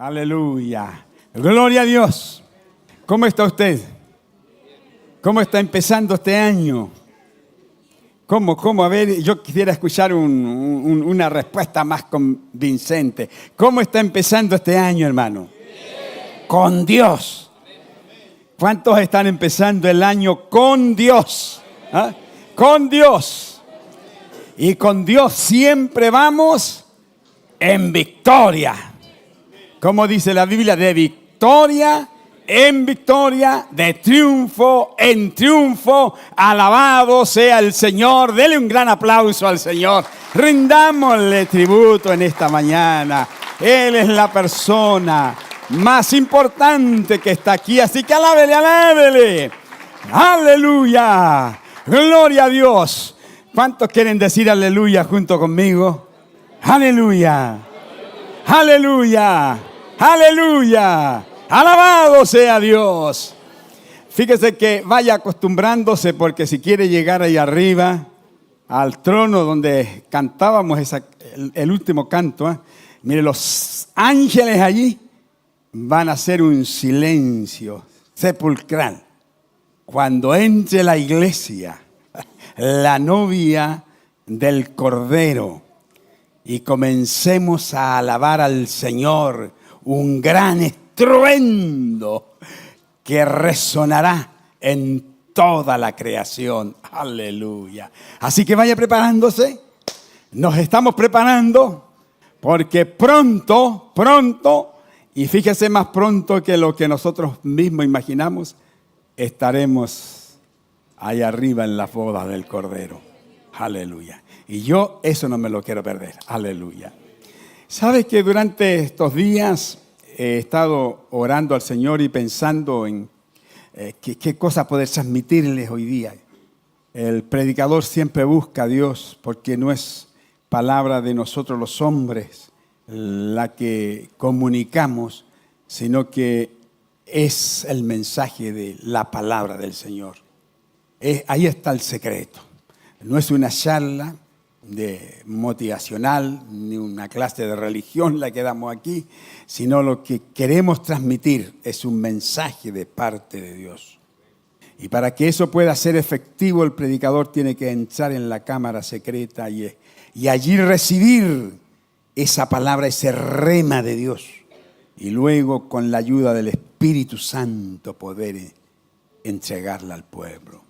Aleluya. Gloria a Dios. ¿Cómo está usted? ¿Cómo está empezando este año? ¿Cómo? A ver, yo quisiera escuchar una respuesta más convincente. ¿Cómo está empezando este año, hermano? Bien. Con Dios. ¿Cuántos están empezando el año con Dios? ¿Ah? Con Dios. Y con Dios siempre vamos en victoria. Como dice la Biblia, de victoria en victoria, de triunfo en triunfo. Alabado sea el Señor. Dele un gran aplauso al Señor. Rindámosle tributo en esta mañana. Él es la persona más importante que está aquí. Así que alábele, alábele. Aleluya. Gloria a Dios. ¿Cuántos quieren decir aleluya junto conmigo? Aleluya. Aleluya. Aleluya. Alabado sea Dios. Fíjese que vaya acostumbrándose, porque si quiere llegar ahí arriba al trono donde cantábamos el último canto, mire, los ángeles allí van a hacer un silencio sepulcral cuando entre la iglesia, la novia del Cordero, y comencemos a alabar al Señor. Un gran estruendo que resonará en toda la creación. Aleluya. Así que vaya preparándose. Nos estamos preparando porque pronto, y fíjese, más pronto que lo que nosotros mismos imaginamos, estaremos allá arriba en la boda del Cordero. Aleluya. Y yo eso no me lo quiero perder. Aleluya. ¿Sabes que durante estos días he estado orando al Señor y pensando en qué cosa poder transmitirles hoy día? El predicador siempre busca a Dios, porque no es palabra de nosotros los hombres la que comunicamos, sino que es el mensaje de la palabra del Señor. Ahí está el secreto. No es una charla motivacional, ni una clase de religión la que damos aquí, sino lo que queremos transmitir es un mensaje de parte de Dios. Y para que eso pueda ser efectivo, el predicador tiene que entrar en la cámara secreta y allí recibir esa palabra, ese rema de Dios, y luego con la ayuda del Espíritu Santo poder entregarla al pueblo.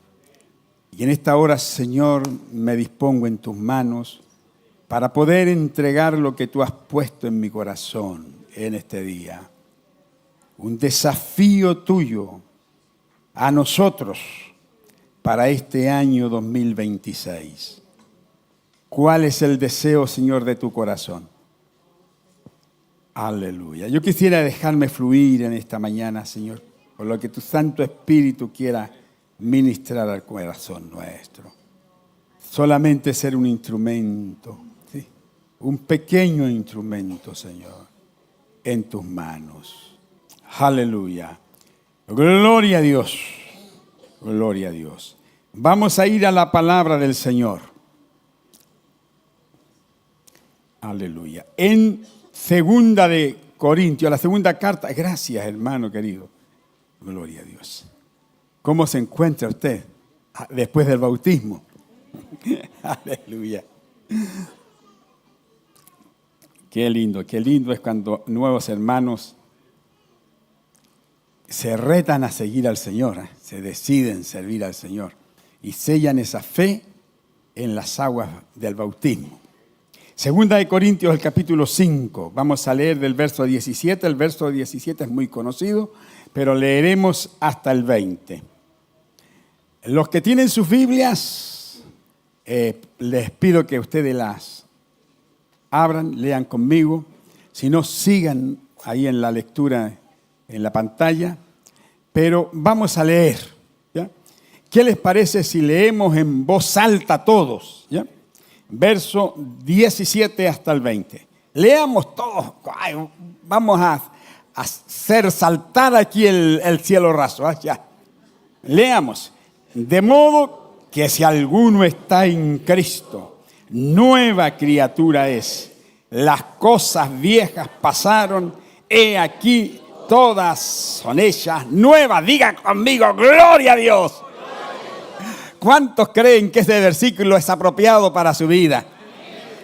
Y en esta hora, Señor, me dispongo en tus manos para poder entregar lo que tú has puesto en mi corazón en este día. Un desafío tuyo a nosotros para este año 2026. ¿Cuál es el deseo, Señor, de tu corazón? Aleluya. Yo quisiera dejarme fluir en esta mañana, Señor, por lo que tu Santo Espíritu quiera ministrar al corazón nuestro. Solamente ser un instrumento, ¿sí? Un pequeño instrumento, Señor, en tus manos. Aleluya. Gloria a Dios. Gloria a Dios. Vamos a ir a la palabra del Señor. Aleluya. En segunda de Corintios, la segunda carta. Gracias, hermano querido. Gloria a Dios. ¿Cómo se encuentra usted después del bautismo? Aleluya. Qué lindo es cuando nuevos hermanos se retan a seguir al Señor, se deciden servir al Señor y sellan esa fe en las aguas del bautismo. Segunda de Corintios, el capítulo 5. Vamos a leer del verso 17. El verso 17 es muy conocido, pero leeremos hasta el 20. Los que tienen sus Biblias, les pido que ustedes las abran, lean conmigo. Si no, sigan ahí en la lectura en la pantalla. Pero vamos a leer, ¿ya? ¿Qué les parece si leemos en voz alta todos? ¿Ya? Verso 17 hasta el 20. Leamos todos. Ay, vamos a hacer saltar aquí el cielo raso. Ya. Leamos. De modo que si alguno está en Cristo, nueva criatura es. Las cosas viejas pasaron, He aquí, todas son ellas nuevas. Diga conmigo, gloria a Dios. ¿Cuántos creen que este versículo es apropiado para su vida?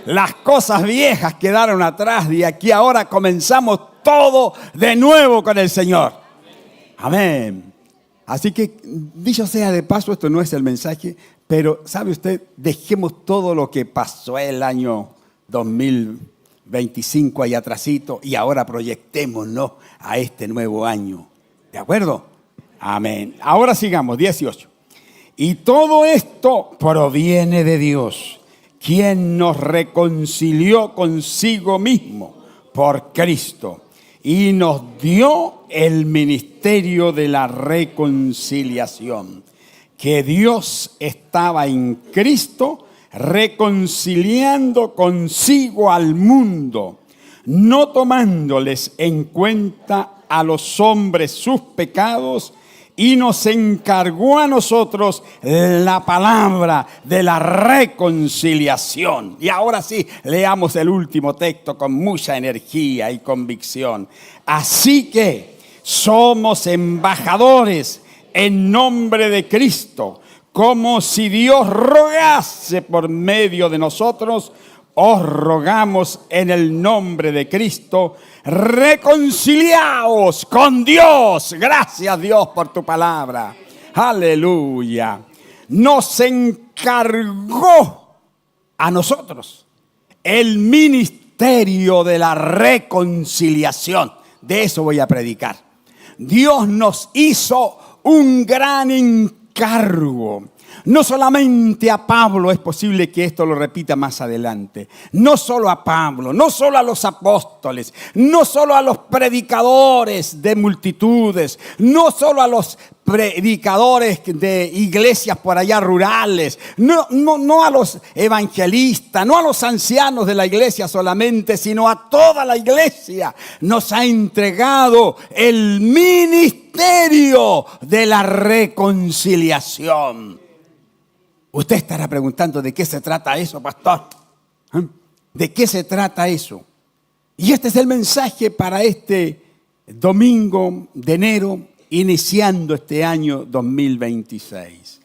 Las cosas viejas quedaron atrás y aquí ahora comenzamos todo de nuevo con el Señor. Amén. Así que, dicho sea de paso, esto no es el mensaje, pero ¿sabe usted? Dejemos todo lo que pasó el año 2025 ahí atrasito y ahora proyectémonos a este nuevo año. ¿De acuerdo? Amén. Ahora sigamos, 18. Y todo esto proviene de Dios, quien nos reconcilió consigo mismo por Cristo y nos dio el ministerio de la reconciliación. Que Dios estaba en Cristo reconciliando consigo al mundo, no tomándoles en cuenta a los hombres sus pecados, y nos encargó a nosotros la palabra de la reconciliación. Y ahora sí, leamos el último texto con mucha energía y convicción. Así que somos embajadores en nombre de Cristo, como si Dios rogase por medio de nosotros. Os rogamos en el nombre de Cristo, reconciliaos con Dios. Gracias, Dios, por tu palabra. Aleluya. Nos encargó a nosotros el ministerio de la reconciliación. De eso voy a predicar. Dios nos hizo un gran encargo. No solamente a Pablo, es posible que esto lo repita más adelante. No solo a Pablo, no solo a los apóstoles, no solo a los predicadores de multitudes, no solo a los predicadores de iglesias por allá rurales, no a los evangelistas, no a los ancianos de la iglesia solamente, sino a toda la iglesia. Nos ha entregado el ministerio de la reconciliación. Usted estará preguntando, ¿de qué se trata eso, pastor? ¿De qué se trata eso? Y este es el mensaje para este domingo de enero, iniciando este año 2026.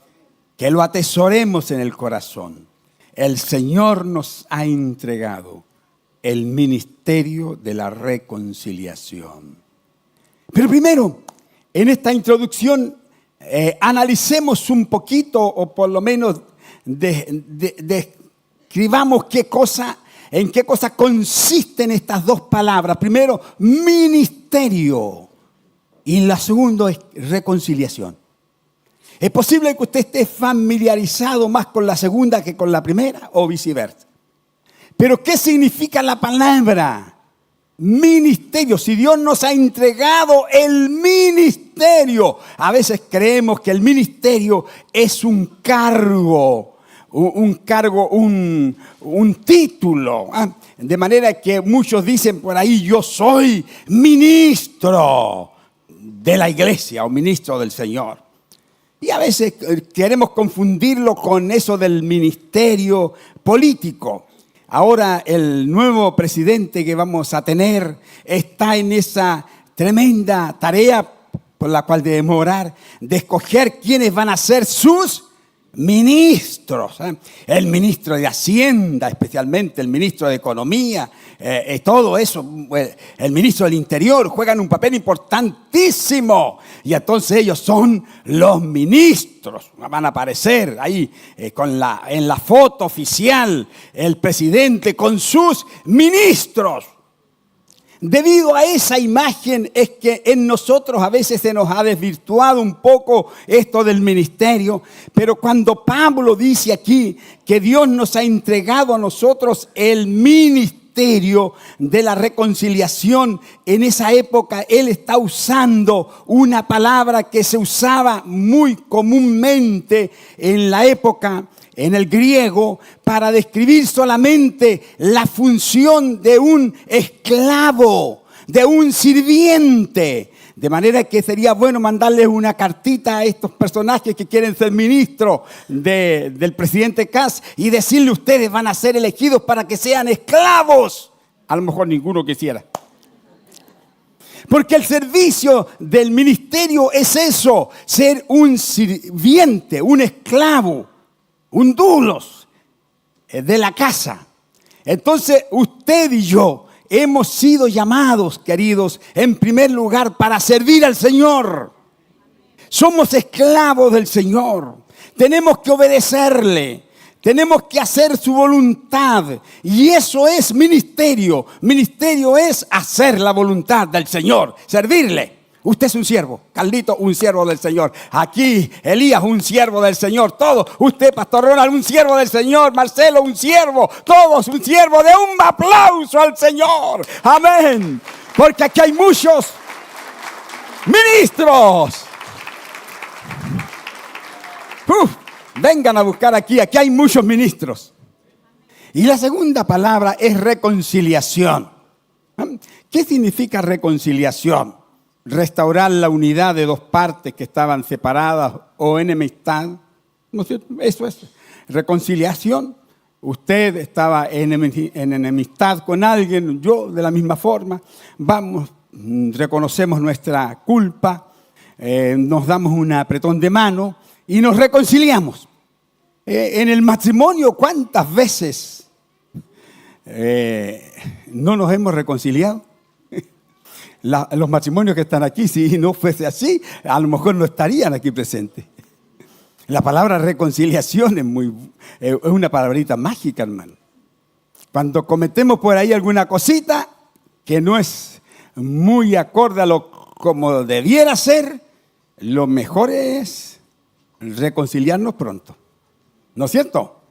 Que lo atesoremos en el corazón. El Señor nos ha entregado el ministerio de la reconciliación. Pero primero, en esta introducción, analicemos un poquito, o por lo menos describamos en qué cosa consisten estas dos palabras. Primero, ministerio, y la segunda es reconciliación. Es posible que usted esté familiarizado más con la segunda que con la primera, o viceversa. Pero ¿qué significa la palabra ministerio? Si Dios nos ha entregado el ministerio, a veces creemos que el ministerio es un cargo, un título. De manera que muchos dicen por ahí, yo soy ministro de la iglesia o ministro del Señor. Y a veces queremos confundirlo con eso del ministerio político. Ahora el nuevo presidente que vamos a tener está en esa tremenda tarea por la cual debemos orar, de escoger quiénes van a ser sus ministros. El ministro de Hacienda, especialmente el ministro de Economía, todo eso, el ministro del Interior, juegan un papel importantísimo. Y entonces ellos son los ministros. Van a aparecer ahí en la foto oficial el presidente con sus ministros. Debido a esa imagen es que en nosotros a veces se nos ha desvirtuado un poco esto del ministerio, pero cuando Pablo dice aquí que Dios nos ha entregado a nosotros el ministerio de la reconciliación, en esa época él está usando una palabra que se usaba muy comúnmente en la época, en el griego, para describir solamente la función de un esclavo, de un sirviente. De manera que sería bueno mandarles una cartita a estos personajes que quieren ser ministros del presidente Kass y decirle, ustedes van a ser elegidos para que sean esclavos. A lo mejor ninguno quisiera. Porque el servicio del ministerio es eso, ser un sirviente, un esclavo, un doulos de la casa. Entonces usted y yo hemos sido llamados, queridos, en primer lugar para servir al Señor. Somos esclavos del Señor. Tenemos que obedecerle. Tenemos que hacer su voluntad. Y eso es ministerio. Ministerio es hacer la voluntad del Señor. Servirle. Usted es un siervo. Carlito, un siervo del Señor. Aquí, Elías, un siervo del Señor. Todos. Usted, Pastor Ronald, un siervo del Señor. Marcelo, un siervo. Todos un siervo. De un aplauso al Señor. Amén. Porque aquí hay muchos ministros. Vengan a buscar aquí hay muchos ministros. Y la segunda palabra es reconciliación. ¿Qué significa reconciliación? Restaurar la unidad de dos partes que estaban separadas o enemistad. ¿No es cierto? Eso es reconciliación. Usted estaba en enemistad con alguien, yo de la misma forma. Vamos, reconocemos nuestra culpa, nos damos un apretón de mano y nos reconciliamos. En el matrimonio, ¿cuántas veces no nos hemos reconciliado? Los matrimonios que están aquí, si no fuese así, a lo mejor no estarían aquí presentes. La palabra reconciliación es una palabrita mágica, hermano. Cuando cometemos por ahí alguna cosita que no es muy acorde a lo como debiera ser, lo mejor es reconciliarnos pronto. ¿No es cierto?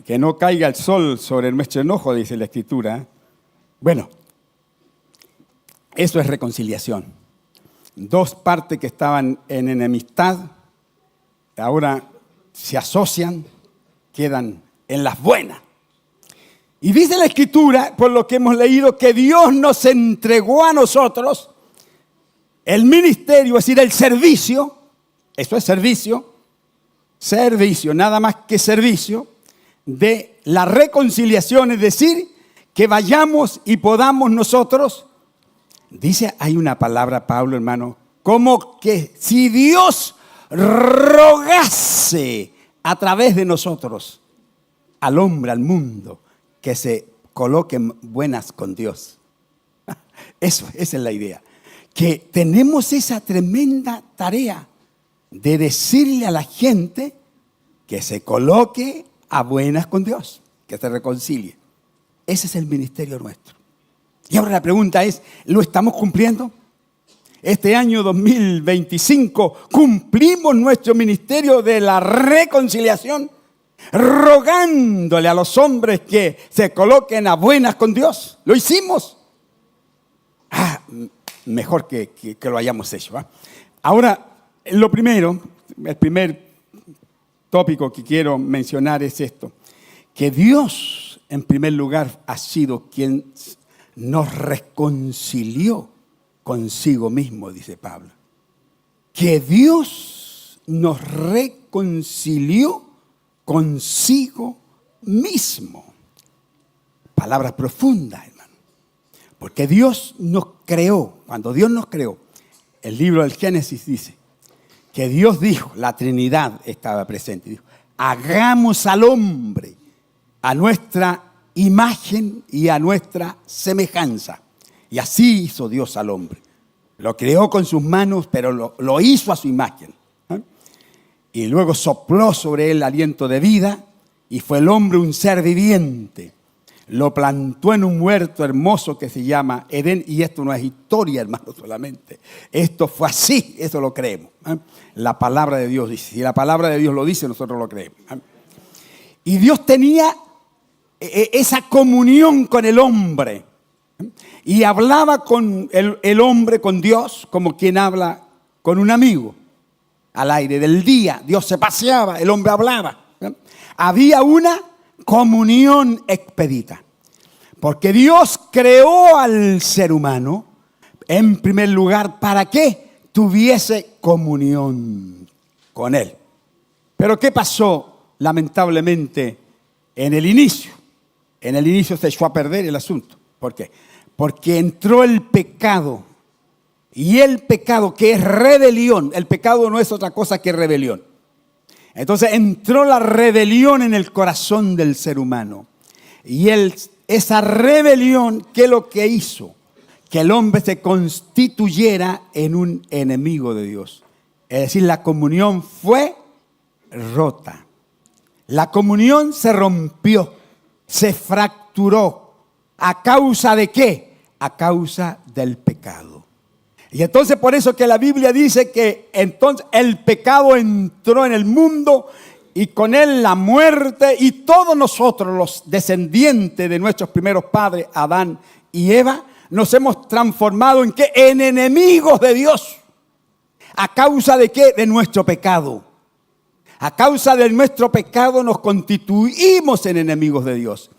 Que no caiga el sol sobre nuestro enojo, dice la Escritura. Bueno, eso es reconciliación. Dos partes que estaban en enemistad, ahora se asocian, quedan en las buenas. Y dice la Escritura, por lo que hemos leído, que Dios nos entregó a nosotros el ministerio, es decir, el servicio. Eso es servicio, nada más que servicio de la reconciliación, es decir, que vayamos y podamos nosotros, dice, hay una palabra, Pablo, hermano, como que si Dios rogase a través de nosotros al hombre, al mundo, que se coloquen buenas con Dios. Esa es la idea, que tenemos esa tremenda tarea de decirle a la gente que se coloque a buenas con Dios, que se reconcilie. Ese es el ministerio nuestro. Y ahora la pregunta es, ¿lo estamos cumpliendo? Este año 2025, ¿cumplimos nuestro ministerio de la reconciliación? Rogándole a los hombres que se coloquen a buenas con Dios. ¿Lo hicimos? Mejor que lo hayamos hecho. Ahora, lo primero, el primer tópico que quiero mencionar es esto. Que Dios, en primer lugar, ha sido quien nos reconcilió consigo mismo, dice Pablo. Que Dios nos reconcilió consigo mismo. Palabra profunda, hermano. Porque Dios nos creó. Cuando Dios nos creó, el libro del Génesis dice que Dios dijo, la Trinidad estaba presente, dijo, hagamos al hombre a nuestra imagen y a nuestra semejanza. Y así hizo Dios al hombre. Lo creó con sus manos, pero lo hizo a su imagen. Y luego sopló sobre él aliento de vida y fue el hombre un ser viviente. Lo plantó en un huerto hermoso que se llama Edén. Y esto no es historia, hermano, solamente. Esto fue así, eso lo creemos. La palabra de Dios dice. Si la palabra de Dios lo dice, nosotros lo creemos. Y Dios tenía esa comunión con el hombre. Y hablaba con el hombre, con Dios, como quien habla con un amigo. Al aire del día, Dios se paseaba, el hombre hablaba. Había una comunión expedita. Porque Dios creó al ser humano, en primer lugar, ¿para qué? Tuviese comunión con Él. Pero ¿qué pasó, lamentablemente, en el inicio? En el inicio se echó a perder el asunto. ¿Por qué? Porque entró el pecado y el pecado, que es rebelión. El pecado no es otra cosa que rebelión. Entonces entró la rebelión en el corazón del ser humano. Y esa rebelión, ¿qué es lo que hizo? Que el hombre se constituyera en un enemigo de Dios. Es decir, la comunión fue rota. La comunión se rompió, se fracturó. ¿A causa de qué? A causa del pecado. Y entonces por eso que la Biblia dice que entonces el pecado entró en el mundo y con él la muerte, y todos nosotros, los descendientes de nuestros primeros padres, Adán y Eva, nos hemos transformado en ¿qué? En enemigos de Dios. ¿A causa de qué? De nuestro pecado. A causa de nuestro pecado nos constituimos en enemigos de Dios.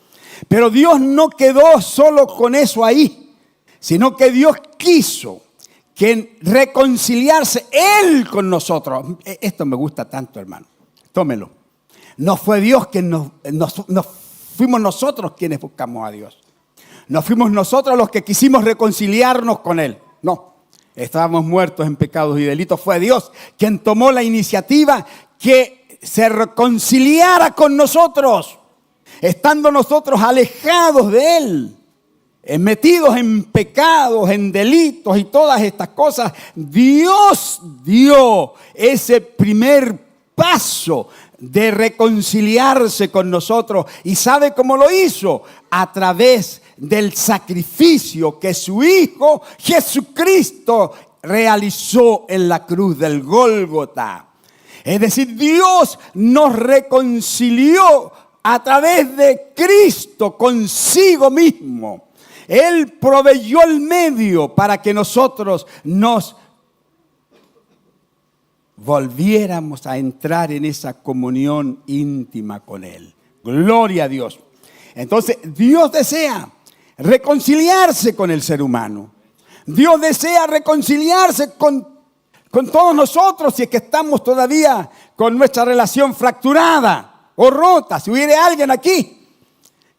Pero Dios no quedó solo con eso ahí, sino que Dios quiso que reconciliarse Él con nosotros. Esto me gusta tanto, hermano. Tómelo. No fue Dios quien fuimos nosotros quienes buscamos a Dios. No fuimos nosotros los que quisimos reconciliarnos con Él. No, estábamos muertos en pecados y delitos. Fue Dios quien tomó la iniciativa que se reconciliara con nosotros, estando nosotros alejados de Él, metidos en pecados, en delitos y todas estas cosas. Dios dio ese primer paso de reconciliarse con nosotros. ¿Y sabe cómo lo hizo? A través del sacrificio que su Hijo Jesucristo realizó en la cruz del Gólgota. Es decir, Dios nos reconcilió a través de Cristo consigo mismo. Él proveyó el medio para que nosotros nos volviéramos a entrar en esa comunión íntima con Él. Gloria a Dios. Entonces, Dios desea reconciliarse con el ser humano. Dios desea reconciliarse con todos nosotros, si es que estamos todavía con nuestra relación fracturada o rota. Si hubiera alguien aquí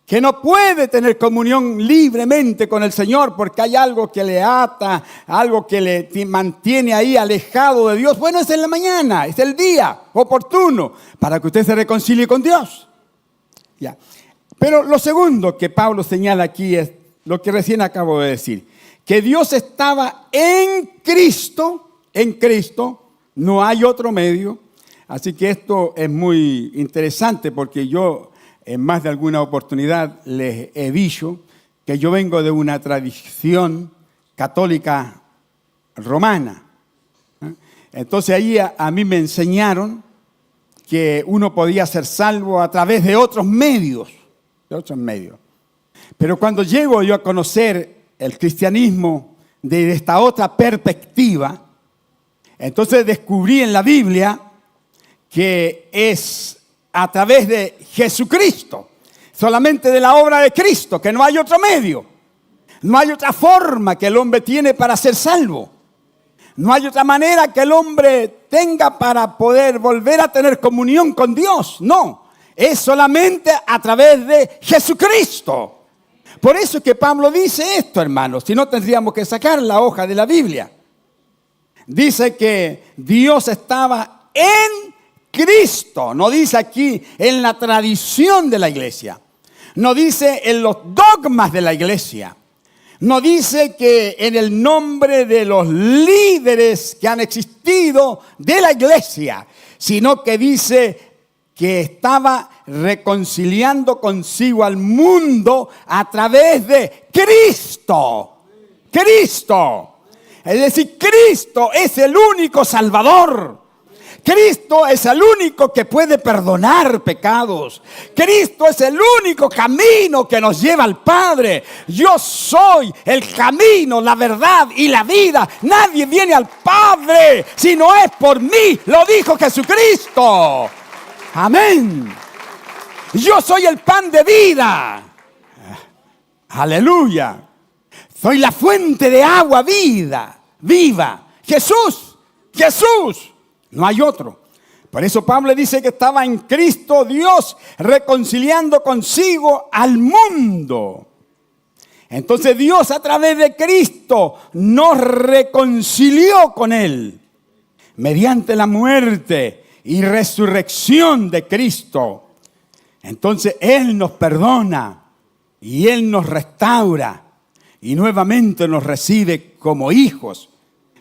que no puede tener comunión libremente con el Señor porque hay algo que le ata, algo que le mantiene ahí alejado de Dios, bueno, es en la mañana, es el día oportuno para que usted se reconcilie con Dios. Ya. Pero lo segundo que Pablo señala aquí es lo que recién acabo de decir, que Dios estaba en Cristo, no hay otro medio. Así que esto es muy interesante porque yo en más de alguna oportunidad les he dicho que yo vengo de una tradición católica romana. Entonces ahí a mí me enseñaron que uno podía ser salvo a través de otros medios. Pero cuando llego yo a conocer el cristianismo desde esta otra perspectiva, entonces descubrí en la Biblia que es a través de Jesucristo, solamente de la obra de Cristo, que no hay otro medio, no hay otra forma que el hombre tiene para ser salvo, no hay otra manera que el hombre tenga para poder volver a tener comunión con Dios, no, es solamente a través de Jesucristo. Por eso es que Pablo dice esto, hermanos, si no tendríamos que sacar la hoja de la Biblia. Dice que Dios estaba en Cristo, no dice aquí en la tradición de la iglesia, no dice en los dogmas de la iglesia, no dice que en el nombre de los líderes que han existido de la iglesia, sino que dice que estaba reconciliando consigo al mundo a través de Cristo. Cristo. Es decir, Cristo es el único Salvador. Cristo es el único que puede perdonar pecados. Cristo es el único camino que nos lleva al Padre. Yo soy el camino, la verdad y la vida. Nadie viene al Padre si no es por mí. Lo dijo Jesucristo. Amén. Yo soy el pan de vida. Aleluya. Soy la fuente de agua viva. Jesús. No hay otro. Por eso Pablo dice que estaba en Cristo Dios reconciliando consigo al mundo. Entonces Dios a través de Cristo nos reconcilió con Él mediante la muerte y resurrección de Cristo. Entonces Él nos perdona y Él nos restaura y nuevamente nos recibe como hijos.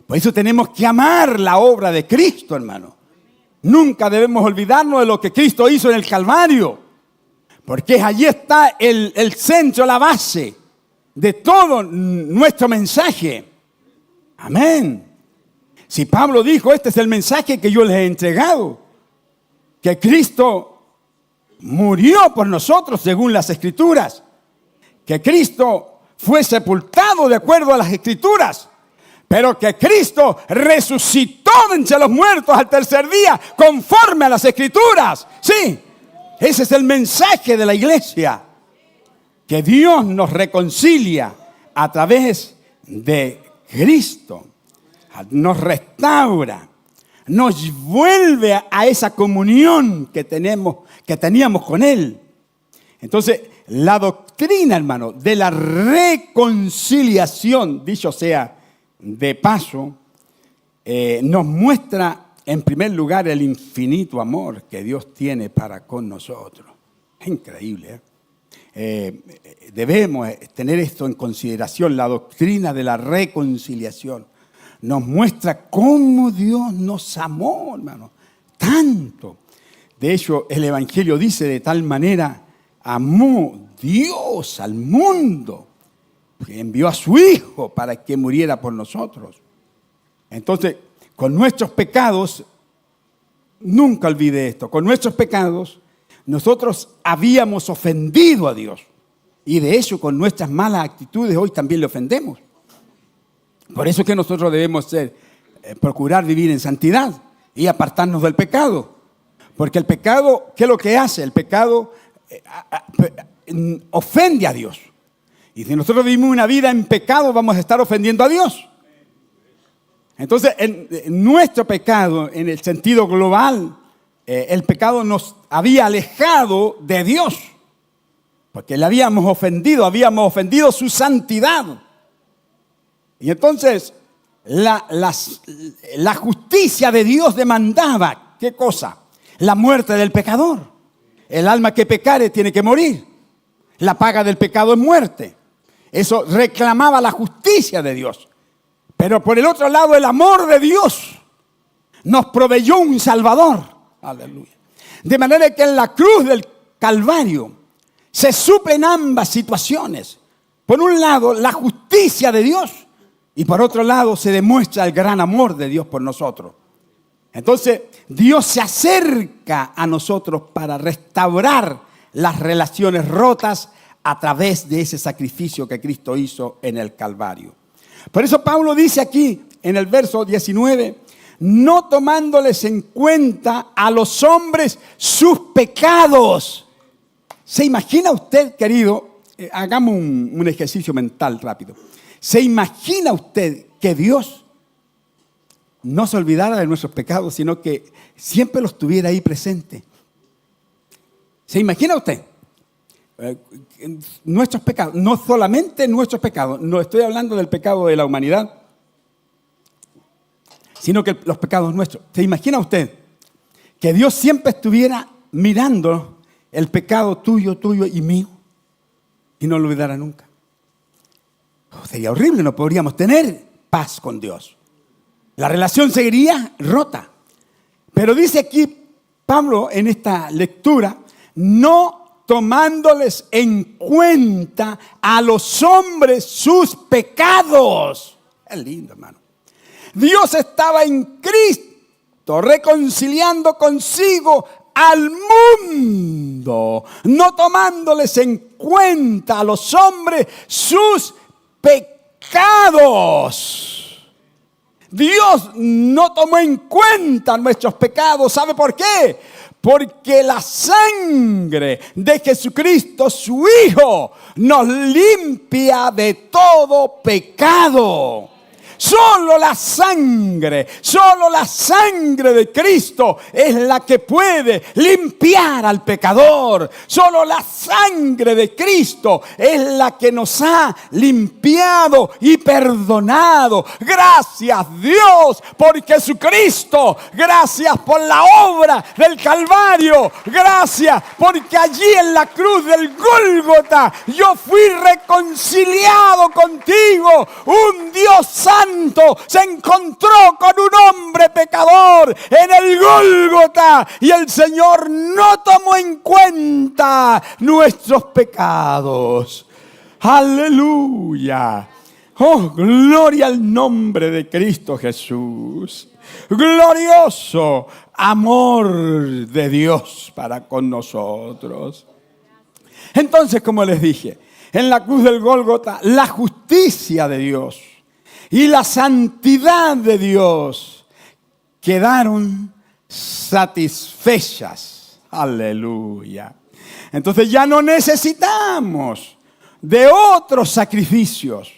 Por eso tenemos que amar la obra de Cristo, hermano. Nunca debemos olvidarnos de lo que Cristo hizo en el Calvario, porque allí está el centro, la base de todo nuestro mensaje. Amén. Si Pablo dijo, este es el mensaje que yo les he entregado, que Cristo murió por nosotros según las Escrituras, que Cristo fue sepultado de acuerdo a las Escrituras, pero que Cristo resucitó de entre los muertos al tercer día conforme a las Escrituras. Sí, ese es el mensaje de la iglesia, que Dios nos reconcilia a través de Cristo, nos restaura, nos vuelve a esa comunión que teníamos con Él. Entonces, la doctrina, hermano, de la reconciliación, dicho sea de paso, nos muestra en primer lugar el infinito amor que Dios tiene para con nosotros. Es increíble, debemos tener esto en consideración. La doctrina de la reconciliación nos muestra cómo Dios nos amó, hermano, tanto. De hecho, el Evangelio dice: de tal manera amó Dios al mundo, que envió a su Hijo para que muriera por nosotros. Entonces, con nuestros pecados, nunca olvide esto, con nuestros pecados nosotros habíamos ofendido a Dios. Y de hecho, con nuestras malas actitudes hoy también le ofendemos. Por eso es que nosotros debemos procurar vivir en santidad y apartarnos del pecado. Porque el pecado, ¿qué es lo que hace? El pecado ofende a Dios. Y si nosotros vivimos una vida en pecado, vamos a estar ofendiendo a Dios. Entonces, en nuestro pecado, en el sentido global, el pecado nos había alejado de Dios. Porque le habíamos ofendido su santidad. Y entonces, la justicia de Dios demandaba, ¿qué cosa? La muerte del pecador. El alma que pecare tiene que morir. La paga del pecado es muerte. Eso reclamaba la justicia de Dios. Pero por el otro lado, el amor de Dios nos proveyó un Salvador. Aleluya. De manera que en la cruz del Calvario se suplen ambas situaciones. Por un lado, la justicia de Dios, y por otro lado, se demuestra el gran amor de Dios por nosotros. Entonces, Dios se acerca a nosotros para restaurar las relaciones rotas a través de ese sacrificio que Cristo hizo en el Calvario. Por eso Pablo dice aquí en el verso 19, no tomándoles en cuenta a los hombres sus pecados. ¿Se imagina usted, querido? Hagamos un ejercicio mental rápido. ¿Se imagina usted que Dios no se olvidara de nuestros pecados, sino que siempre los tuviera ahí presentes? ¿Se imagina usted? Nuestros pecados, no solamente nuestros pecados, no estoy hablando del pecado de la humanidad, sino que los pecados nuestros. ¿Se imagina usted que Dios siempre estuviera mirando el pecado tuyo y mío y no lo olvidara nunca? Sería horrible, no podríamos tener paz con Dios. La relación seguiría rota. Pero dice aquí Pablo en esta lectura, no tomándoles en cuenta a los hombres sus pecados. Es lindo, hermano. Dios estaba en Cristo reconciliando consigo al mundo, no tomándoles en cuenta a los hombres sus pecados. Dios no tomó en cuenta nuestros pecados. ¿Sabe por qué? Porque la sangre de Jesucristo, su Hijo, nos limpia de todo pecado. Solo la sangre de Cristo es la que puede limpiar al pecador. Solo la sangre de Cristo es la que nos ha limpiado y perdonado. Gracias Dios por Jesucristo. Gracias por la obra del Calvario. Gracias porque allí en la cruz del Gólgota yo fui reconciliado contigo. Un Dios santo se encontró con un hombre pecador en el Gólgota y el Señor no tomó en cuenta nuestros pecados. Aleluya. Oh, gloria al nombre de Cristo Jesús. Glorioso amor de Dios para con nosotros. Entonces, como les dije, en la cruz del Gólgota, la justicia de Dios y la santidad de Dios quedaron satisfechas. Aleluya. Entonces ya no necesitamos de otros sacrificios.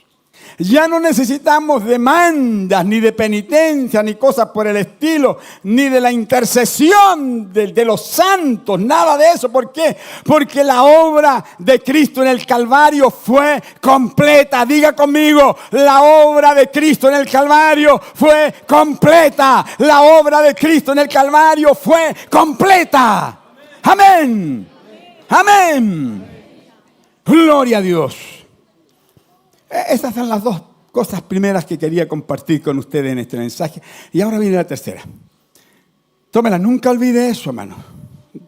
Ya no necesitamos demandas, ni de penitencia, ni cosas por el estilo, ni de la intercesión de los santos, nada de eso. ¿Por qué? Porque la obra de Cristo en el Calvario fue completa. Diga conmigo, la obra de Cristo en el Calvario fue completa. La obra de Cristo en el Calvario fue completa. Amén. Amén. Gloria a Dios. Estas son las dos cosas primeras que quería compartir con ustedes en este mensaje. Y ahora viene la tercera. Tómela, nunca olvide eso, hermano,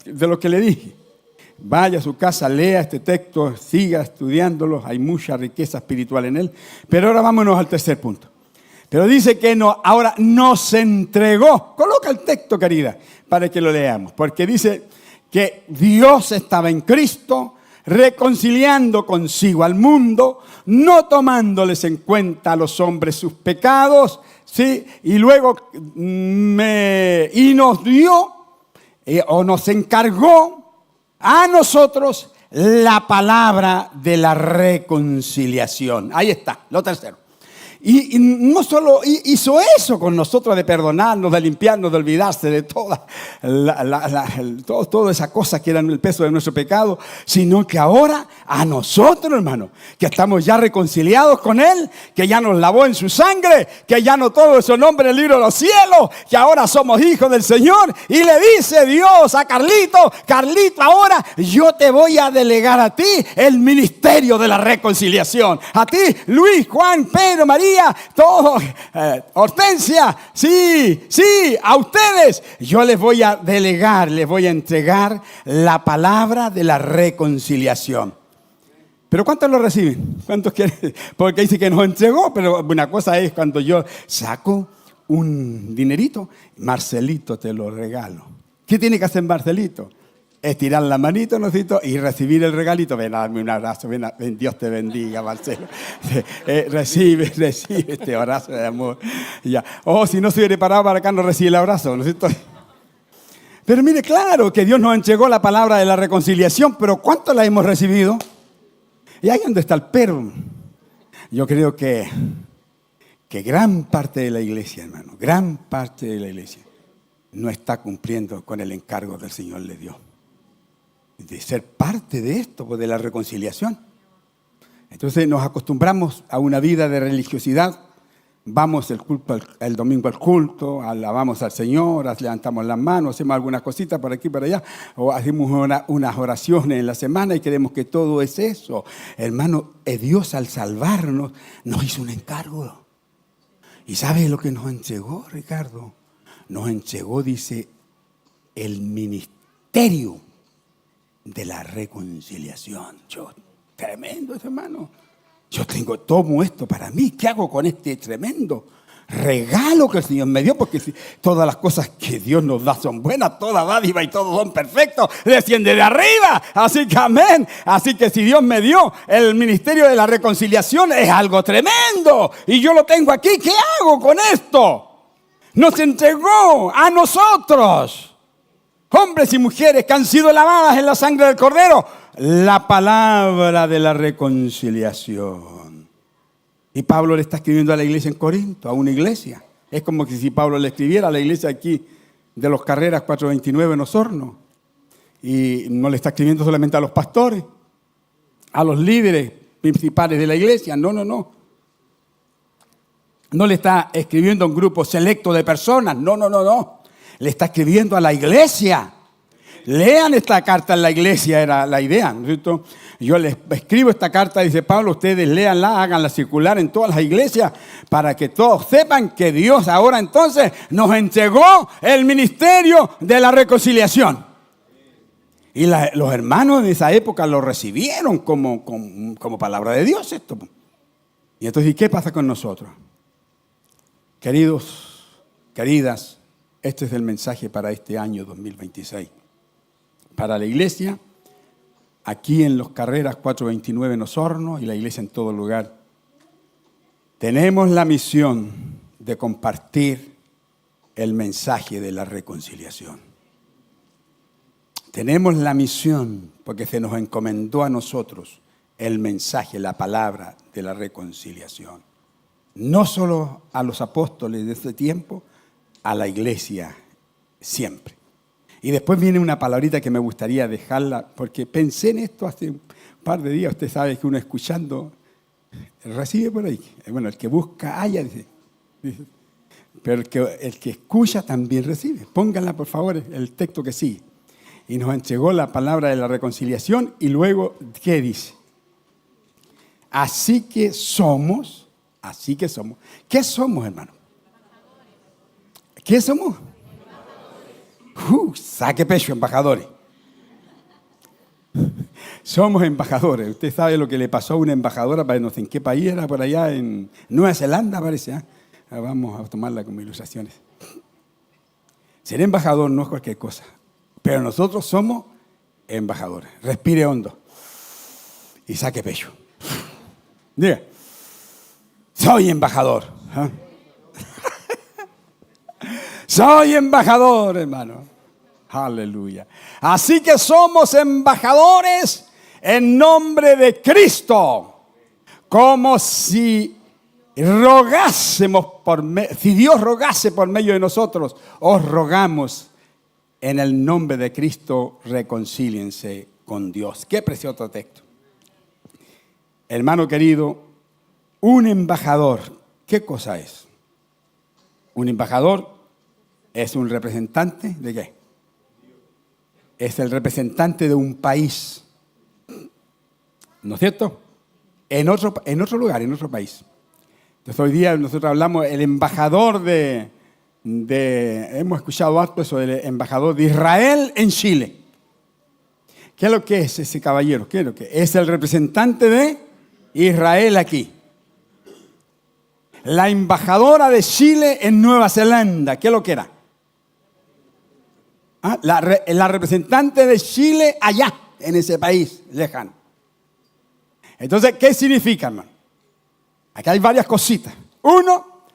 de lo que le dije. Vaya a su casa, lea este texto, siga estudiándolo. Hay mucha riqueza espiritual en él. Pero ahora vámonos al tercer punto. Pero dice que ahora nos entregó. Coloca el texto, querida, para que lo leamos. Porque dice que Dios estaba en Cristo, reconciliando consigo al mundo, no tomándoles en cuenta a los hombres sus pecados, ¿sí? Y luego y nos dio o nos encargó a nosotros la palabra de la reconciliación. Ahí está, lo tercero. Y no solo hizo eso con nosotros de perdonarnos, de limpiarnos, de olvidarse de toda esa cosa que era el peso de nuestro pecado, sino que ahora a nosotros, hermano, que estamos ya reconciliados con Él, que ya nos lavó en su sangre, que ya no todo su nombre en el libro de los cielos, que ahora somos hijos del Señor, y le dice Dios a Carlito, ahora yo te voy a delegar a ti el ministerio de la reconciliación. A ti, Luis, Juan, Pedro, María, todos, Hortensia, sí, a ustedes yo les voy a delegar, les voy a entregar la palabra de la reconciliación. ¿Pero cuántos lo reciben? ¿Cuántos quieren? Porque dice que nos entregó, pero una cosa es cuando yo saco un dinerito, Marcelito, te lo regalo. ¿Qué tiene que hacer Marcelito? Estirar la manito, ¿no es cierto? Y recibir el regalito. Ven a darme un abrazo. Ven, Dios te bendiga, Marcelo. Recibe este abrazo de amor. Ya. Si no se hubiera parado para acá, no recibe el abrazo, ¿no es cierto? Pero mire, claro que Dios nos entregó la palabra de la reconciliación, pero ¿cuánto la hemos recibido? Y ahí donde está el pero. Yo creo que gran parte de la iglesia, hermano, gran parte de la iglesia no está cumpliendo con el encargo del Señor le dio de ser parte de esto, de la reconciliación. Entonces nos acostumbramos a una vida de religiosidad. Vamos el domingo al culto, alabamos al Señor, levantamos las manos, hacemos algunas cositas por aquí y por allá, o hacemos unas oraciones en la semana y creemos que todo es eso. Hermano, Dios al salvarnos nos hizo un encargo. ¿Y sabe lo que nos entregó, Ricardo? Nos entregó, dice, el ministerio de la reconciliación. Tremendo, hermano. Tomo esto para mí. ¿Qué hago con este tremendo regalo que el Señor me dio? Porque todas las cosas que Dios nos da son buenas, toda dádiva y todos son perfectos, desciende de arriba. Así que amén. Así que si Dios me dio el ministerio de la reconciliación, es algo tremendo. Y yo lo tengo aquí. ¿Qué hago con esto? Nos entregó a nosotros, hombres y mujeres que han sido lavadas en la sangre del Cordero, la palabra de la reconciliación. Y Pablo le está escribiendo a la iglesia en Corinto, a una iglesia. Es como que si Pablo le escribiera a la iglesia aquí de los Carreras 429 en Osorno. Y no le está escribiendo solamente a los pastores, a los líderes principales de la iglesia. No. No le está escribiendo a un grupo selecto de personas. No. Le está escribiendo a la iglesia. Lean esta carta en la iglesia, era la idea, ¿no es cierto? Yo les escribo esta carta, dice Pablo, ustedes léanla, háganla circular en todas las iglesias para que todos sepan que Dios ahora entonces nos entregó el ministerio de la reconciliación. Y los hermanos de esa época lo recibieron como palabra de Dios esto. Y entonces, ¿y qué pasa con nosotros? Queridos, queridas, este es el mensaje para este año 2026. Para la iglesia, aquí en los Carreras 429 en Osorno y la iglesia en todo lugar, tenemos la misión de compartir el mensaje de la reconciliación. Tenemos la misión, porque se nos encomendó a nosotros el mensaje, la palabra de la reconciliación. No solo a los apóstoles de este tiempo, a la iglesia siempre. Y después viene una palabrita que me gustaría dejarla, porque pensé en esto hace un par de días. Usted sabe que uno escuchando recibe por ahí. Bueno, el que busca halla, dice. Pero el que escucha también recibe. Pónganla, por favor, el texto que sigue. Y nos entregó la palabra de la reconciliación y luego, ¿qué dice? Así que somos. ¿Qué somos, hermano? ¿Qué somos? Saque pecho, embajadores. Somos embajadores. Usted sabe lo que le pasó a una embajadora, para no sé en qué país era, por allá en Nueva Zelanda, parece. Vamos a tomarla como ilustraciones. Ser embajador no es cualquier cosa, pero nosotros somos embajadores. Respire hondo y saque pecho. Diga, soy embajador. Soy embajador, hermano. Aleluya. Así que somos embajadores en nombre de Cristo. Como si rogásemos si Dios rogase por medio de nosotros, os rogamos en el nombre de Cristo, reconcíliense con Dios. Qué precioso texto. Hermano querido, un embajador, ¿qué cosa es? Un embajador es un representante ¿de qué? Es el representante de un país, ¿no es cierto? En otro lugar, en otro país. Entonces hoy día nosotros hablamos el embajador hemos escuchado harto eso del embajador de Israel en Chile. ¿Qué es lo que es ese caballero? ¿Qué es lo que es? Es el representante de Israel aquí. La embajadora de Chile en Nueva Zelanda, ¿qué es lo que era? La representante de Chile allá, en ese país lejano. Entonces, ¿qué significa, hermano? Acá hay varias cositas. Uno,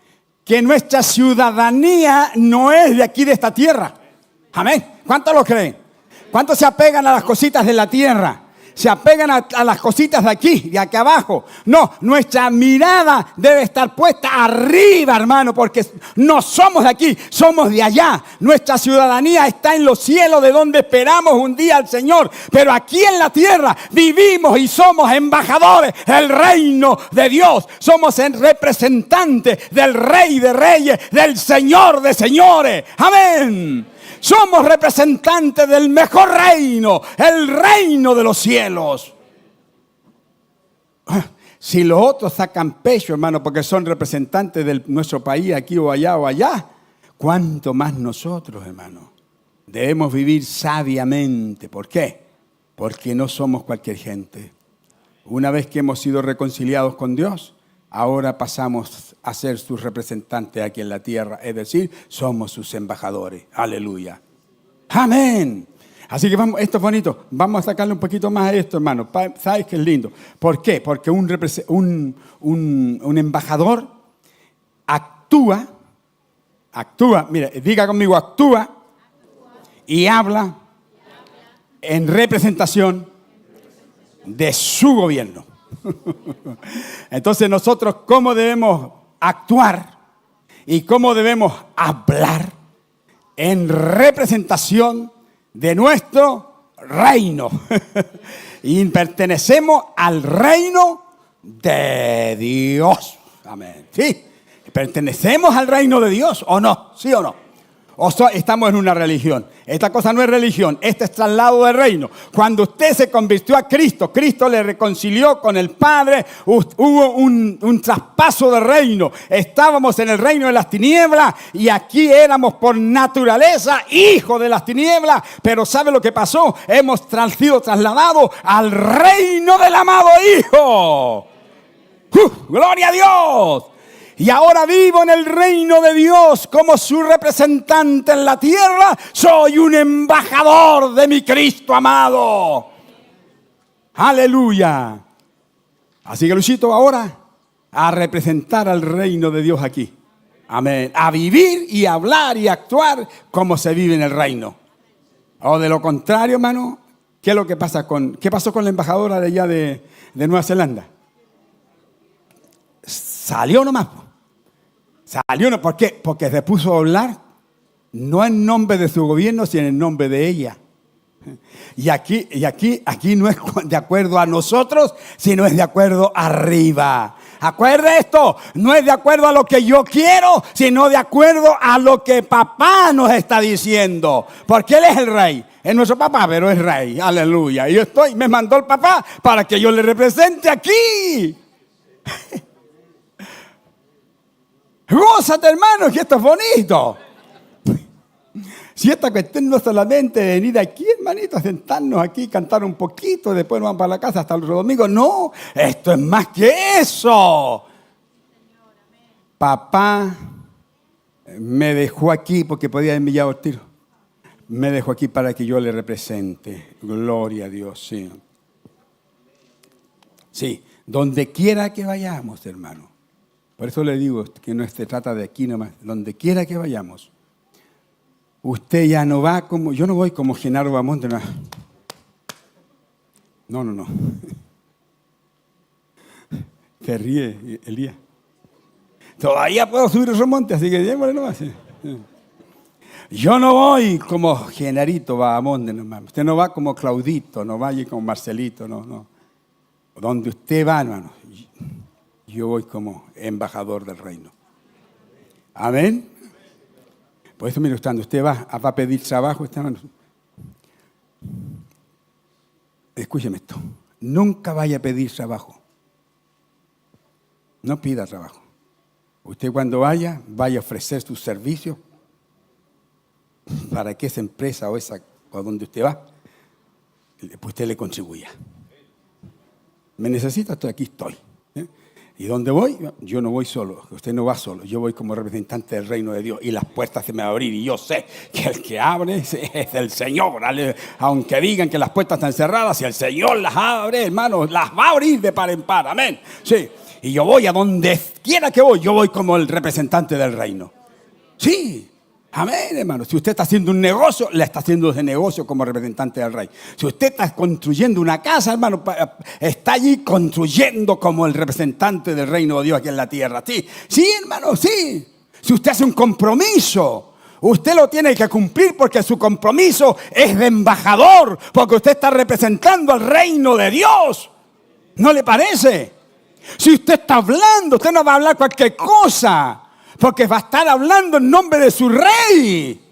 que nuestra ciudadanía no es de aquí, de esta tierra. Amén. ¿Cuántos lo creen? ¿Cuántos se apegan a las cositas de la tierra? Se apegan a las cositas de aquí, de acá abajo. No, nuestra mirada debe estar puesta arriba, hermano, porque no somos de aquí, somos de allá. Nuestra ciudadanía está en los cielos, de donde esperamos un día al Señor. Pero aquí en la tierra vivimos y somos embajadores del reino de Dios. Somos el representante del Rey de Reyes, del Señor de Señores. Amén. Somos representantes del mejor reino, el reino de los cielos. Si los otros sacan pecho, hermano, porque son representantes de nuestro país, aquí o allá, ¿cuánto más nosotros, hermano? Debemos vivir sabiamente. ¿Por qué? Porque no somos cualquier gente. Una vez que hemos sido reconciliados con Dios, ahora pasamos a ser sus representantes aquí en la tierra. Es decir, somos sus embajadores. Aleluya. Amén. Así que vamos, esto es bonito. Vamos a sacarle un poquito más a esto, hermano. ¿Sabes qué es lindo? ¿Por qué? Porque un embajador actúa, mire, diga conmigo, actúa y habla en representación de su gobierno. Entonces nosotros, ¿cómo debemos actuar y cómo debemos hablar en representación de nuestro reino? Y pertenecemos al reino de Dios. Amén. ¿Sí? ¿Pertenecemos al reino de Dios o no? ¿Sí o no? O estamos en una religión. Esta cosa no es religión, este es traslado de reino. Cuando usted se convirtió a Cristo, Cristo le reconcilió con el Padre, hubo un traspaso de reino. Estábamos en el reino de las tinieblas y aquí éramos por naturaleza hijos de las tinieblas. Pero ¿sabe lo que pasó? Hemos sido trasladados al reino del amado Hijo. ¡Gloria a Dios! Y ahora vivo en el reino de Dios como su representante en la tierra. Soy un embajador de mi Cristo amado. Aleluya. Así que Luchito, ahora a representar al reino de Dios aquí. Amén. A vivir y hablar y actuar como se vive en el reino. O de lo contrario, hermano, ¿qué es lo que pasa qué pasó con la embajadora de allá de Nueva Zelanda? Salió nomás. Salió, ¿por qué? Porque se puso a hablar no en nombre de su gobierno, sino en nombre de ella. Y aquí no es de acuerdo a nosotros, sino es de acuerdo arriba. Acuerde esto, no es de acuerdo a lo que yo quiero, sino de acuerdo a lo que papá nos está diciendo. Porque él es el rey. Es nuestro papá, pero es rey. Aleluya. Y me mandó el papá para que yo le represente aquí. Gózate, hermano, que esto es bonito. Si esta cuestión no es solamente venir aquí, hermanito, a sentarnos aquí, cantar un poquito, después nos vamos para la casa hasta el otro domingo. No, esto es más que eso. Papá me dejó aquí porque podía haber enviado el tiro. Me dejó aquí para que yo le represente. Gloria a Dios, sí. Sí, donde quiera que vayamos, hermano. Por eso le digo que no se trata de aquí nomás. Donde quiera que vayamos, usted ya no va como... Yo no voy como Genaro Bamonte. No. Se ríe, Elías. Todavía puedo subir esos montes, así que démosle nomás. Yo no voy como Genarito Bamonte nomás. Usted no va como Claudito, no vaya como Marcelito, no. Donde usted va, hermano. Yo voy como embajador del reino. Amén. Por eso, mire, usted va a pedir trabajo. Escúcheme esto. Nunca vaya a pedir trabajo. No pida trabajo. Usted cuando vaya a ofrecer sus servicios para que esa empresa o donde usted va, usted le contribuya. ¿Me necesita? Aquí estoy. ¿Y dónde voy? Yo no voy solo, usted no va solo, yo voy como representante del reino de Dios y las puertas se me van a abrir y yo sé que el que abre es el Señor. Aunque digan que las puertas están cerradas, si el Señor las abre, hermano, las va a abrir de par en par, amén. Sí, y yo voy a donde quiera que voy, yo voy como el representante del reino. Sí. Amén, hermano. Si usted está haciendo un negocio, le está haciendo ese negocio como representante del rey. Si usted está construyendo una casa, hermano, está allí construyendo como el representante del reino de Dios aquí en la tierra. Sí, hermano, sí. Si usted hace un compromiso, usted lo tiene que cumplir porque su compromiso es de embajador, porque usted está representando al reino de Dios. ¿No le parece? Si usted está hablando, usted no va a hablar cualquier cosa, porque va a estar hablando en nombre de su rey.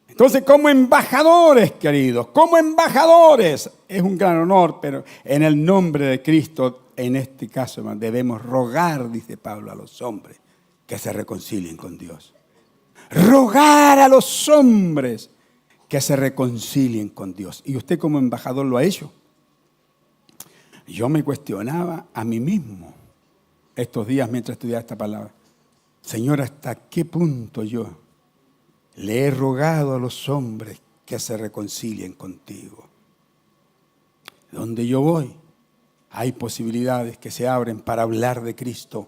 Entonces, como embajadores, queridos, como embajadores, es un gran honor, pero en el nombre de Cristo, en este caso, debemos rogar, dice Pablo, a los hombres que se reconcilien con Dios. Rogar a los hombres que se reconcilien con Dios. Y usted como embajador lo ha hecho. Yo me cuestionaba a mí mismo estos días mientras estudiaba esta palabra. Señor, ¿hasta qué punto yo le he rogado a los hombres que se reconcilien contigo? Donde yo voy, hay posibilidades que se abren para hablar de Cristo.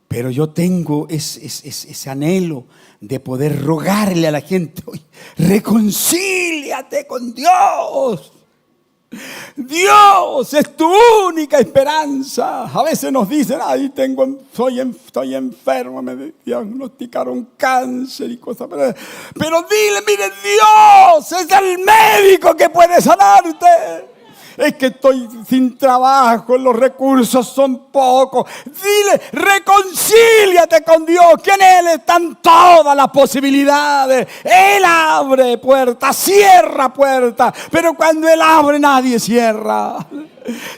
Pero yo tengo ese anhelo de poder rogarle a la gente hoy, reconcíliate con Dios. Dios es tu única esperanza. A veces nos dicen, ay, estoy enfermo, me diagnosticaron cáncer y cosas. Pero dile, mire, Dios es el médico que puede sanarte. Es que estoy sin trabajo, los recursos son pocos. Dile, reconcíliate con Dios, que en Él están todas las posibilidades. Él abre puertas, cierra puertas, pero cuando Él abre nadie cierra.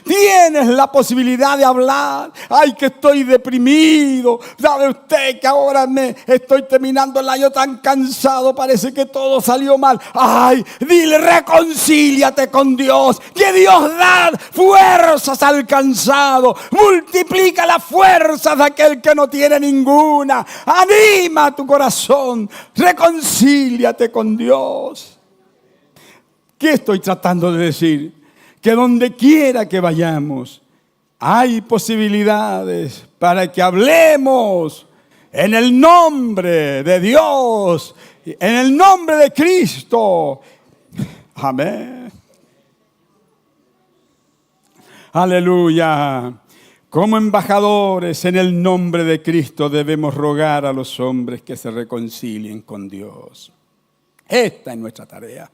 Tienes la posibilidad de hablar. Ay, que estoy deprimido. ¿Sabe usted que ahora me estoy terminando el año tan cansado? Parece que todo salió mal. Ay, dile, reconcíliate con Dios. Que Dios da fuerzas al cansado. Multiplica las fuerzas de aquel que no tiene ninguna. Anima tu corazón. Reconcíliate con Dios. ¿Qué estoy tratando de decir? Que donde quiera que vayamos, hay posibilidades para que hablemos en el nombre de Dios, en el nombre de Cristo. Amén. Aleluya. Como embajadores en el nombre de Cristo debemos rogar a los hombres que se reconcilien con Dios. Esta es nuestra tarea.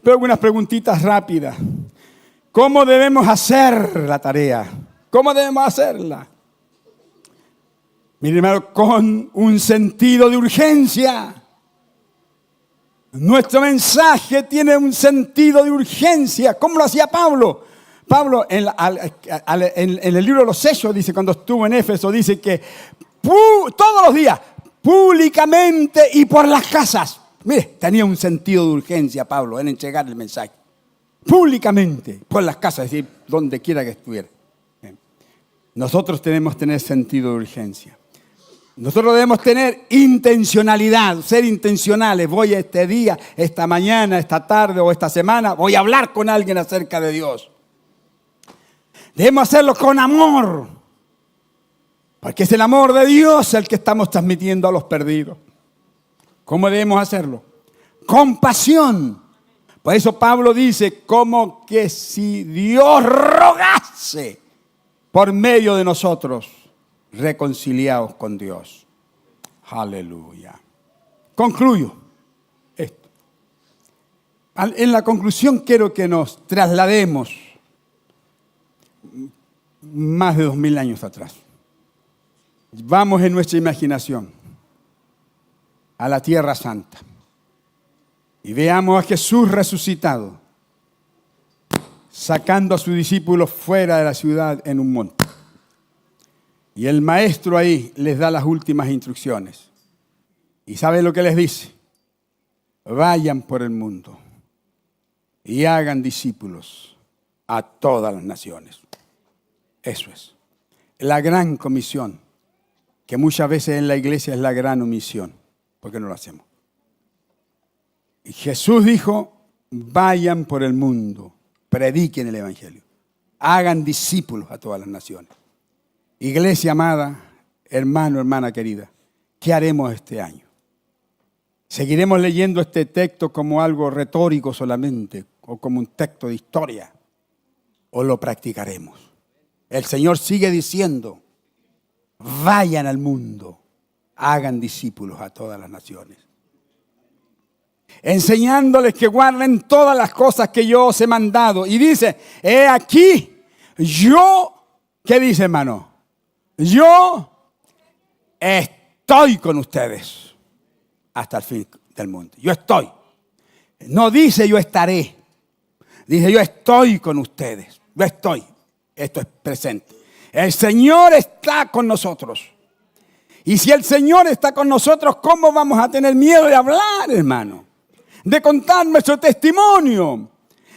Pero algunas preguntitas rápidas. ¿Cómo debemos hacer la tarea? ¿Cómo debemos hacerla? Mire, hermano, con un sentido de urgencia. Nuestro mensaje tiene un sentido de urgencia. ¿Cómo lo hacía Pablo? Pablo en el libro de los Hechos, dice, cuando estuvo en Éfeso, dice que todos los días, públicamente y por las casas. Mire, tenía un sentido de urgencia Pablo en entregar el mensaje. Públicamente, por las casas, es decir, donde quiera que estuviera. Nosotros tenemos que tener sentido de urgencia. Nosotros debemos tener intencionalidad, ser intencionales. Voy a este día, esta mañana, esta tarde o esta semana, voy a hablar con alguien acerca de Dios. Debemos hacerlo con amor, porque es el amor de Dios el que estamos transmitiendo a los perdidos. ¿Cómo debemos hacerlo? Con pasión. Por eso Pablo dice, como que si Dios rogase por medio de nosotros, reconciliados con Dios. Aleluya. Concluyo esto. En la conclusión quiero que nos traslademos más de 2000 años atrás. Vamos en nuestra imaginación a la Tierra Santa y veamos a Jesús resucitado, sacando a sus discípulos fuera de la ciudad en un monte. Y el maestro ahí les da las últimas instrucciones. ¿Y sabe lo que les dice? Vayan por el mundo y hagan discípulos a todas las naciones. Eso es. La gran comisión, que muchas veces en la iglesia es la gran omisión. ¿Por qué no lo hacemos? Y Jesús dijo, vayan por el mundo, prediquen el evangelio, hagan discípulos a todas las naciones. Iglesia amada, hermano, hermana querida, ¿qué haremos este año? ¿Seguiremos leyendo este texto como algo retórico solamente o como un texto de historia? ¿O lo practicaremos? El Señor sigue diciendo, vayan al mundo, hagan discípulos a todas las naciones, enseñándoles que guarden todas las cosas que yo os he mandado. Y dice, he aquí, yo, ¿qué dice, hermano? Yo estoy con ustedes hasta el fin del mundo. Yo estoy. No dice yo estaré. Dice yo estoy con ustedes. Yo estoy. Esto es presente. El Señor está con nosotros. Y si el Señor está con nosotros, ¿cómo vamos a tener miedo de hablar, hermano? De contar nuestro testimonio.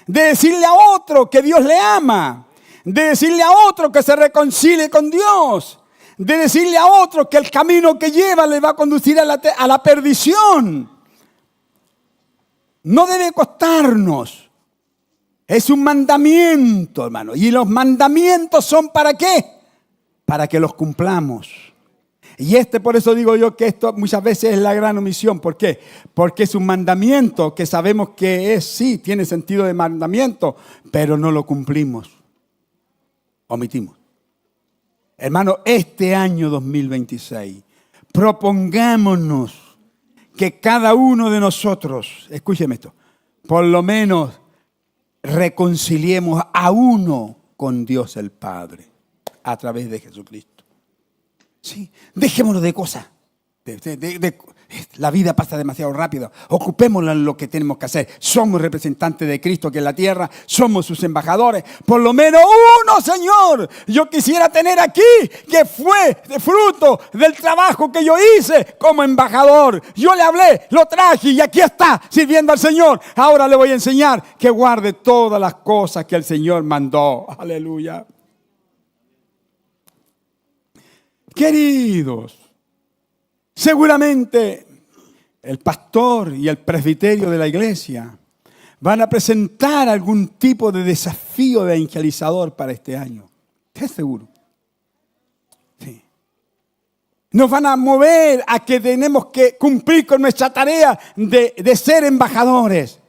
De decirle a otro que Dios le ama. De decirle a otro que se reconcilie con Dios. De decirle a otro que el camino que lleva le va a conducir a la perdición. No debe costarnos. Es un mandamiento, hermano. ¿Y los mandamientos son para qué? Para que los cumplamos. Y por eso digo yo que esto muchas veces es la gran omisión. ¿Por qué? Porque es un mandamiento que sabemos que sí, tiene sentido de mandamiento, pero no lo cumplimos. Omitimos. Hermano, este año 2026, propongámonos que cada uno de nosotros, escúcheme esto, por lo menos reconciliemos a uno con Dios el Padre a través de Jesucristo. Sí, dejémonos de cosas. La vida pasa demasiado rápido. Ocupémonos en lo que tenemos que hacer. Somos representantes de Cristo aquí en la tierra. Somos sus embajadores. Por lo menos uno, Señor. Yo quisiera tener aquí que fue de fruto del trabajo que yo hice como embajador. Yo le hablé, lo traje y aquí está sirviendo al Señor. Ahora le voy a enseñar que guarde todas las cosas que el Señor mandó. Aleluya. Queridos, seguramente el pastor y el presbiterio de la iglesia van a presentar algún tipo de desafío evangelizador para este año. ¿Estás seguro? Sí. Nos van a mover a que tenemos que cumplir con nuestra tarea de ser embajadores.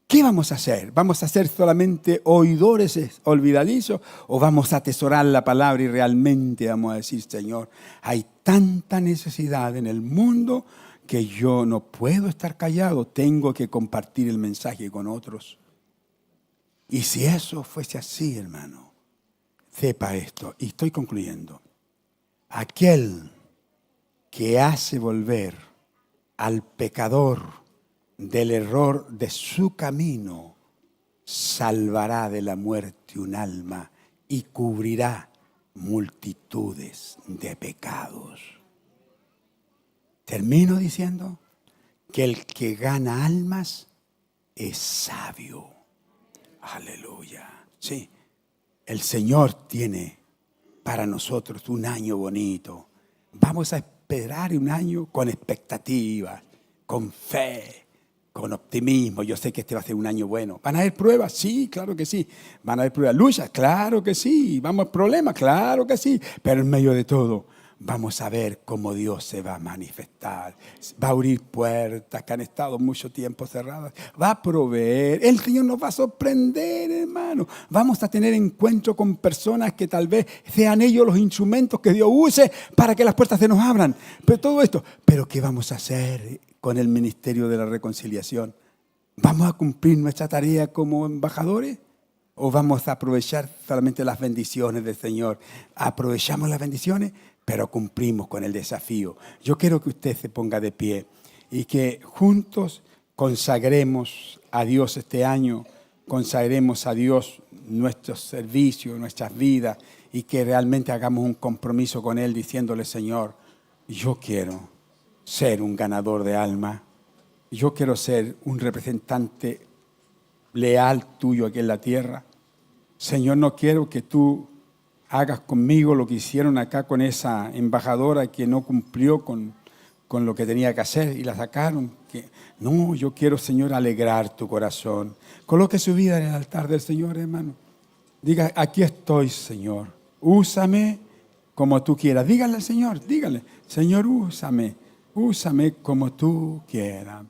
¿Qué vamos a hacer? ¿Vamos a ser solamente oidores olvidadizos o vamos a atesorar la palabra y realmente vamos a decir, Señor, hay tanta necesidad en el mundo que yo no puedo estar callado, tengo que compartir el mensaje con otros? Y si eso fuese así, hermano, sepa esto, y estoy concluyendo, aquel que hace volver al pecador del error de su camino, salvará de la muerte un alma y cubrirá multitudes de pecados. Termino diciendo que el que gana almas es sabio. Aleluya. Sí, el Señor tiene para nosotros un año bonito. Vamos a esperar un año con expectativas, con fe, con optimismo. Yo sé que este va a ser un año bueno. ¿Van a haber pruebas? Sí, claro que sí. ¿Van a haber pruebas? ¿Luchas? Claro que sí. ¿Vamos a haber problemas? Claro que sí. Pero en medio de todo, vamos a ver cómo Dios se va a manifestar. Va a abrir puertas que han estado mucho tiempo cerradas. Va a proveer. El Señor nos va a sorprender, hermano. Vamos a tener encuentro con personas que tal vez sean ellos los instrumentos que Dios use para que las puertas se nos abran. Pero todo esto, ¿pero qué vamos a hacer con el ministerio de la reconciliación? ¿Vamos a cumplir nuestra tarea como embajadores? ¿O vamos a aprovechar solamente las bendiciones del Señor? Aprovechamos las bendiciones, pero cumplimos con el desafío. Yo quiero que usted se ponga de pie y que juntos consagremos a Dios este año, consagremos a Dios nuestros servicios, nuestras vidas, y que realmente hagamos un compromiso con Él diciéndole, Señor, yo quiero ser un ganador de alma. Yo quiero ser un representante leal tuyo aquí en la tierra. Señor, no quiero que tú hagas conmigo lo que hicieron acá con esa embajadora que no cumplió con lo que tenía que hacer y la sacaron. No, yo quiero, Señor, alegrar tu corazón. Coloque su vida en el altar del Señor, hermano. Diga, aquí estoy, Señor. Úsame como tú quieras. Dígale al Señor, dígale, Señor, úsame como tú quieras.